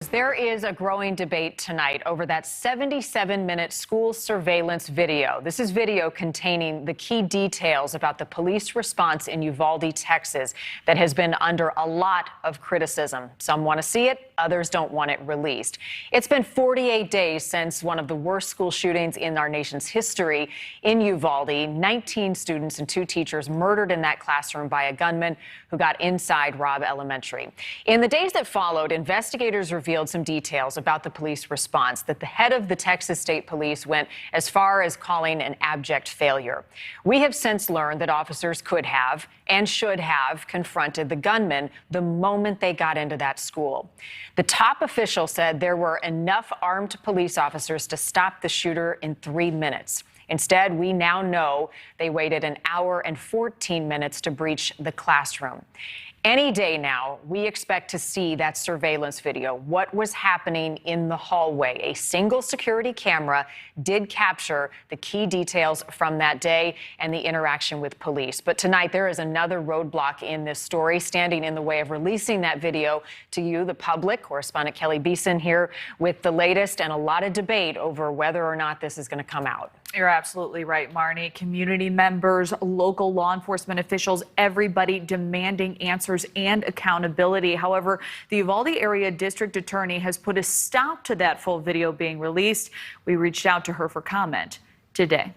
There is a growing debate tonight over that 77-minute school surveillance video. This is video containing the key details about the police response in Uvalde, Texas, that has been under a lot of criticism. Some want to see it, others don't want it released. It's been 48 days since one of the worst school shootings in our nation's history in Uvalde. 19 students and 2 teachers murdered in that classroom by a gunman who got inside Robb Elementary. In the days that followed, investigators revealed some details about the police response that the head of the Texas State Police went as far as calling an abject failure. We have since learned that officers could have and should have confronted the gunman the moment they got into that school. The top official said there were enough armed police officers to stop the shooter in 3 minutes. Instead, we now know they waited an hour and 14 minutes to breach the classroom. Any day now, we expect to see that surveillance video, what was happening in the hallway. A single security camera did capture the key details from that day and the interaction with police. But tonight, there is another roadblock in this story standing in the way of releasing that video to you, the public. Correspondent Kelly Beeson here with the latest and a lot of debate over whether or not this is going to come out. You're absolutely right, Marnie. Community members, local law enforcement officials, everybody demanding answers and accountability. However, the Uvalde area district attorney has put a stop to that full video being released. We reached out to her for comment today.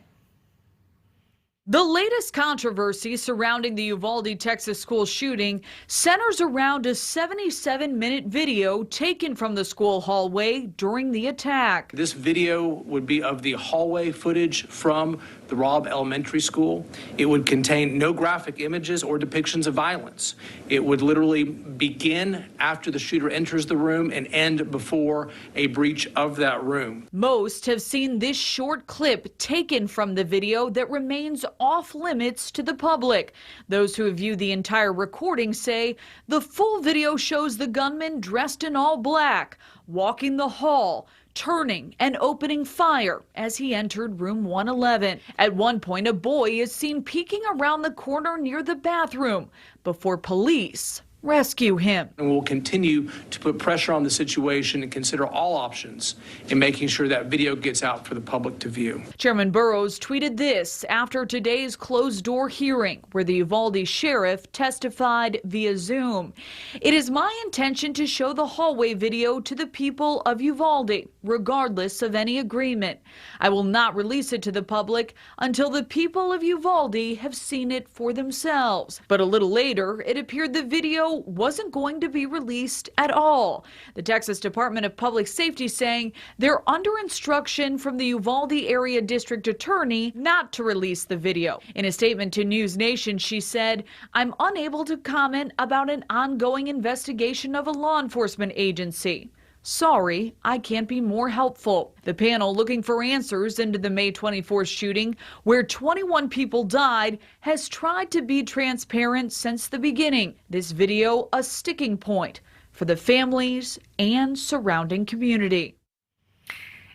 The latest controversy surrounding the Uvalde, Texas school shooting centers around a 77-minute video taken from the school hallway during the attack. This video would be of the hallway footage from the Robb Elementary School. It would contain no graphic images or depictions of violence. It would literally begin after the shooter enters the room and end before a breach of that room. Most have seen this short clip taken from the video that remains off limits to the public. Those who have viewed the entire recording say the full video shows the gunman dressed in all black, walking the hall, turning and opening fire as he entered room 111. At one point, a boy is seen peeking around the corner near the bathroom before police rescue him. And we'll continue to put pressure on the situation and consider all options in making sure that video gets out for the public to view. Chairman Burrows tweeted this after today's closed-door hearing where the Uvalde sheriff testified via Zoom. It is my intention to show the hallway video to the people of Uvalde, regardless of any agreement. I will not release it to the public until the people of Uvalde have seen it for themselves. But a little later, it appeared the video wasn't going to be released at all. The Texas Department of Public Safety saying they're under instruction from the Uvalde area district attorney not to release the video. In a statement to NewsNation, she said, "I'm unable to comment about an ongoing investigation of a law enforcement agency. Sorry, I can't be more helpful." The panel looking for answers into the May 24th shooting, where 21 people died, has tried to be transparent since the beginning. This video a sticking point for the families and surrounding community.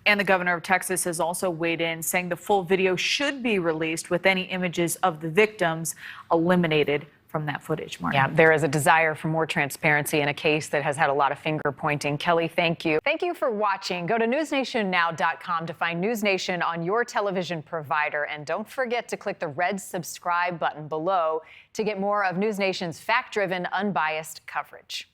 And the governor of Texas has also weighed in, saying the full video should be released with any images of the victims eliminated from that footage, Martin. Yeah, there is a desire for more transparency in a case that has had a lot of finger pointing. Kelly, thank you. Thank you for watching. Go to newsnationnow.com to find News Nation on your television provider. And don't forget to click the red subscribe button below to get more of News Nation's fact-driven, unbiased coverage.